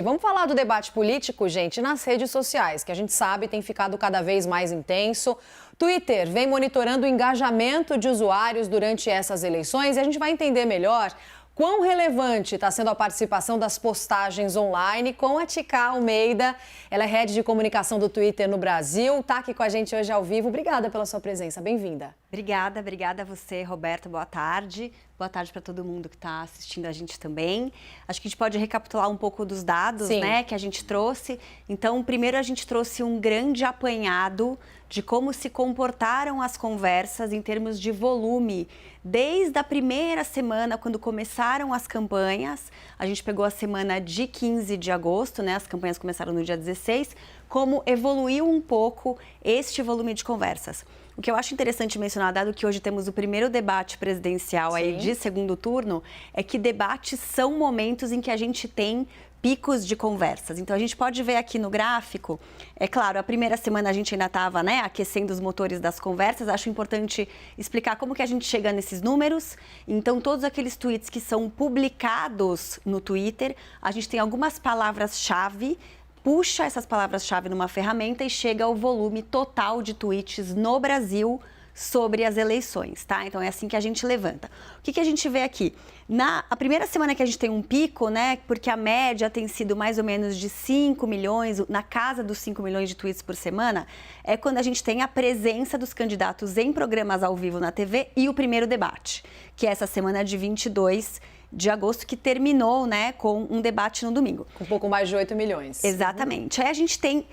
Vamos falar do debate político, gente, nas redes sociais, que a gente sabe tem ficado cada vez mais intenso. Twitter vem monitorando o engajamento de usuários durante essas eleições e a gente vai entender melhor quão relevante está sendo a participação das postagens online com a Tica Almeida. Ela é head de comunicação do Twitter no Brasil, está aqui com a gente hoje ao vivo. Obrigada pela sua presença, bem-vinda. Obrigada a você, Roberto. Boa tarde. Boa tarde para todo mundo que está assistindo a gente também. Acho que a gente pode recapitular um pouco dos dados, né, que a gente trouxe. Então, primeiro a gente trouxe um grande apanhado de como se comportaram as conversas em termos de volume. Desde a primeira semana, quando começaram as campanhas, a gente pegou a semana de 15 de agosto, né, as campanhas começaram no dia 16, como evoluiu um pouco este volume de conversas. O que eu acho interessante mencionar, dado que hoje temos o primeiro debate presidencial aí de segundo turno, é que debates são momentos em que a gente tem picos de conversas. Então, a gente pode ver aqui no gráfico, é claro, a primeira semana a gente ainda estava, né, aquecendo os motores das conversas. Acho importante explicar como que a gente chega nesses números. Então, todos aqueles tweets que são publicados no Twitter, a gente tem algumas palavras-chave, puxa essas palavras-chave numa ferramenta e chega ao volume total de tweets no Brasil sobre as eleições, tá? Então, é assim que a gente levanta. O que a gente vê aqui? A primeira semana que a gente tem um pico, né? Porque a média tem sido mais ou menos de 5 milhões, na casa dos 5 milhões de tweets por semana, é quando a gente tem a presença dos candidatos em programas ao vivo na TV e o primeiro debate, que é essa semana de 22 de agosto, que terminou, né, com um debate no domingo. Um pouco mais de 8 milhões. Exatamente. Aí a gente tem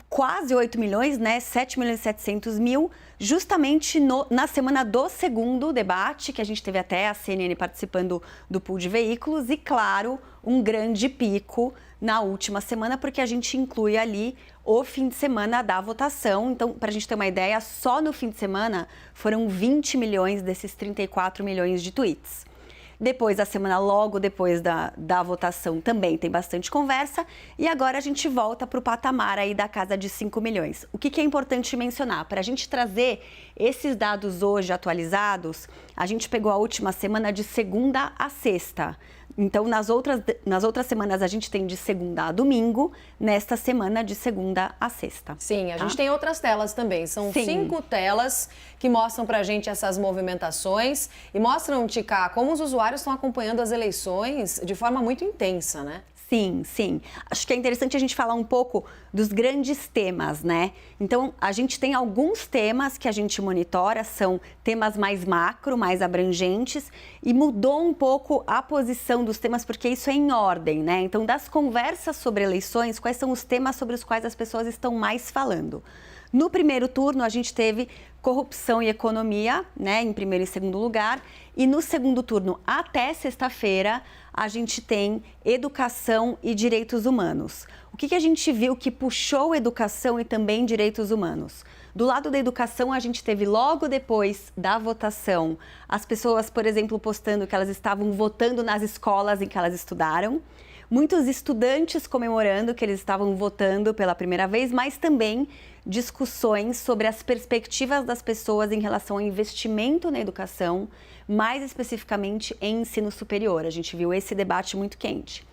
quase 8 milhões, né, 7 milhões e 700 mil, justamente na semana do segundo debate, que a gente teve até a CNN participando do pool de veículos, e, claro, um grande pico na última semana, porque a gente inclui ali o fim de semana da votação. Então, para a gente ter uma ideia, só no fim de semana foram 20 milhões desses 34 milhões de tweets. Depois, a semana logo depois da votação, também tem bastante conversa. E agora a gente volta para o patamar aí da casa de 5 milhões. O que é importante mencionar? Para a gente trazer esses dados hoje atualizados, a gente pegou a última semana de segunda a sexta. Então, nas outras semanas, a gente tem de segunda a domingo, nesta semana de segunda a sexta. Sim, a gente tem outras telas também. São 5 telas que mostram pra gente essas movimentações e mostram, Tica, como os usuários estão acompanhando as eleições de forma muito intensa, né? Sim. Acho que é interessante a gente falar um pouco dos grandes temas, né? Então, a gente tem alguns temas que a gente monitora, são temas mais macro, mais abrangentes, e mudou um pouco a posição dos temas, porque isso é em ordem, né? Então, das conversas sobre eleições, quais são os temas sobre os quais as pessoas estão mais falando? No primeiro turno, a gente teve corrupção e economia, né, em primeiro e segundo lugar. E no segundo turno, até sexta-feira, a gente tem educação e direitos humanos. O que a gente viu que puxou educação e também direitos humanos? Do lado da educação, a gente teve logo depois da votação as pessoas, por exemplo, postando que elas estavam votando nas escolas em que elas estudaram. Muitos estudantes comemorando que eles estavam votando pela primeira vez, mas também discussões sobre as perspectivas das pessoas em relação ao investimento na educação, mais especificamente em ensino superior. A gente viu esse debate muito quente.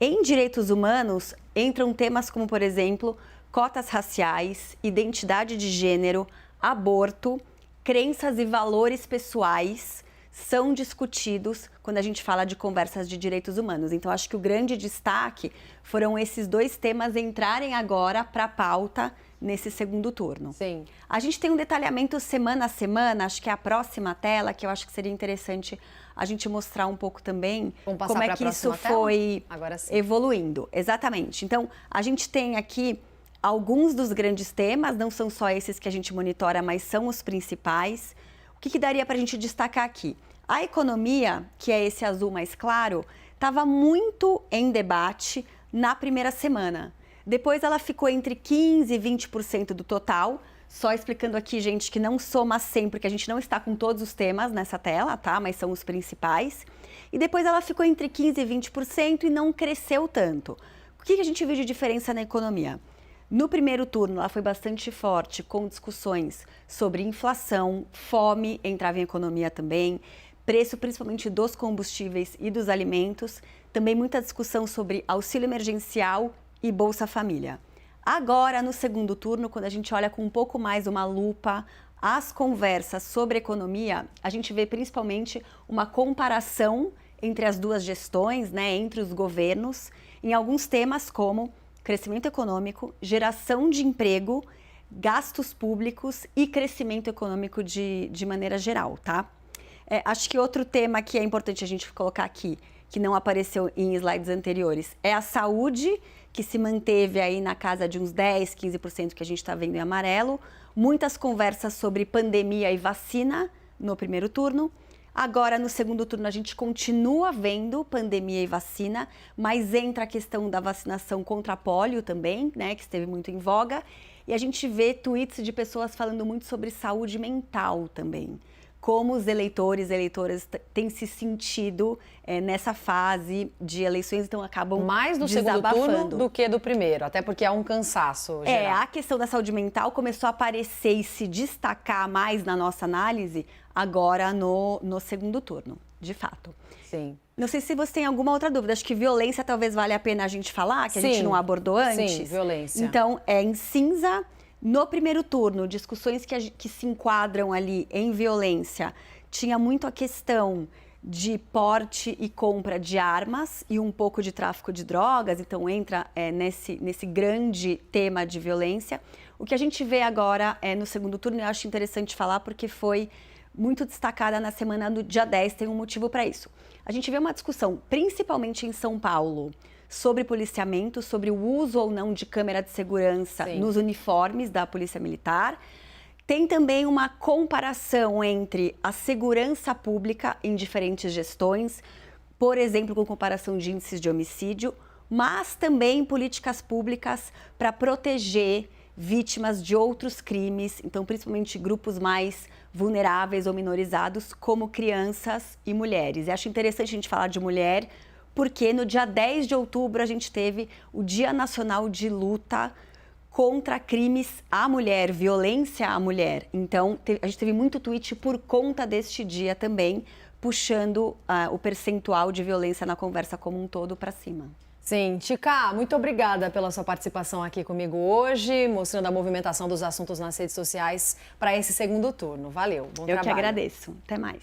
Em direitos humanos, entram temas como, por exemplo, cotas raciais, identidade de gênero, aborto, crenças e valores pessoais, são discutidos quando a gente fala de conversas de direitos humanos. Então, acho que o grande destaque foram esses dois temas entrarem agora para a pauta nesse segundo turno. Sim. A gente tem um detalhamento semana a semana, acho que é a próxima tela, que eu acho que seria interessante a gente mostrar um pouco também como é que isso foi evoluindo. Exatamente. Então, a gente tem aqui alguns dos grandes temas, não são só esses que a gente monitora, mas são os principais. O que daria para a gente destacar aqui? A economia, que é esse azul mais claro, estava muito em debate na primeira semana. Depois ela ficou entre 15% e 20% do total. Só explicando aqui, gente, que não soma 100, porque a gente não está com todos os temas nessa tela, tá? Mas são os principais. E depois ela ficou entre 15% e 20% e não cresceu tanto. O que a gente viu de diferença na economia? No primeiro turno, ela foi bastante forte, com discussões sobre inflação, fome, entrava em economia também, preço principalmente dos combustíveis e dos alimentos, também muita discussão sobre auxílio emergencial e Bolsa Família. Agora, no segundo turno, quando a gente olha com um pouco mais uma lupa as conversas sobre economia, a gente vê principalmente uma comparação entre as duas gestões, né, entre os governos, em alguns temas como crescimento econômico, geração de emprego, gastos públicos e crescimento econômico de maneira geral, tá? Acho que outro tema que é importante a gente colocar aqui, que não apareceu em slides anteriores, é a saúde, que se manteve aí na casa de uns 10, 15% que a gente está vendo em amarelo. Muitas conversas sobre pandemia e vacina no primeiro turno. Agora, no segundo turno, a gente continua vendo pandemia e vacina, mas entra a questão da vacinação contra a pólio também, né, que esteve muito em voga. E a gente vê tweets de pessoas falando muito sobre saúde mental também. Como os eleitores e eleitoras têm se sentido nessa fase de eleições, então acabam mais do segundo turno do que do primeiro, até porque há um cansaço geral. A questão da saúde mental começou a aparecer e se destacar mais na nossa análise agora no segundo turno, de fato. Sim. Não sei se você tem alguma outra dúvida. Acho que violência talvez valha a pena a gente falar, que a gente não abordou antes. Sim, violência. Então, em cinza. No primeiro turno, discussões que se enquadram ali em violência, tinha muito a questão de porte e compra de armas e um pouco de tráfico de drogas, então entra nesse grande tema de violência. O que a gente vê agora no segundo turno, eu acho interessante falar porque foi muito destacada na semana do dia 10, tem um motivo para isso. A gente vê uma discussão, principalmente em São Paulo, sobre policiamento, sobre o uso ou não de câmera de segurança nos uniformes da Polícia Militar. Tem também uma comparação entre a segurança pública em diferentes gestões, por exemplo, com comparação de índices de homicídio, mas também políticas públicas para proteger vítimas de outros crimes, então principalmente grupos mais vulneráveis ou minorizados, como crianças e mulheres. E acho interessante a gente falar de mulher, porque no dia 10 de outubro a gente teve o Dia Nacional de Luta contra crimes à mulher, violência à mulher. Então, a gente teve muito tweet por conta deste dia também, puxando o percentual de violência na conversa como um todo para cima. Sim, Tica, muito obrigada pela sua participação aqui comigo hoje, mostrando a movimentação dos assuntos nas redes sociais para esse segundo turno. Valeu, bom trabalho. Eu que agradeço. Até mais.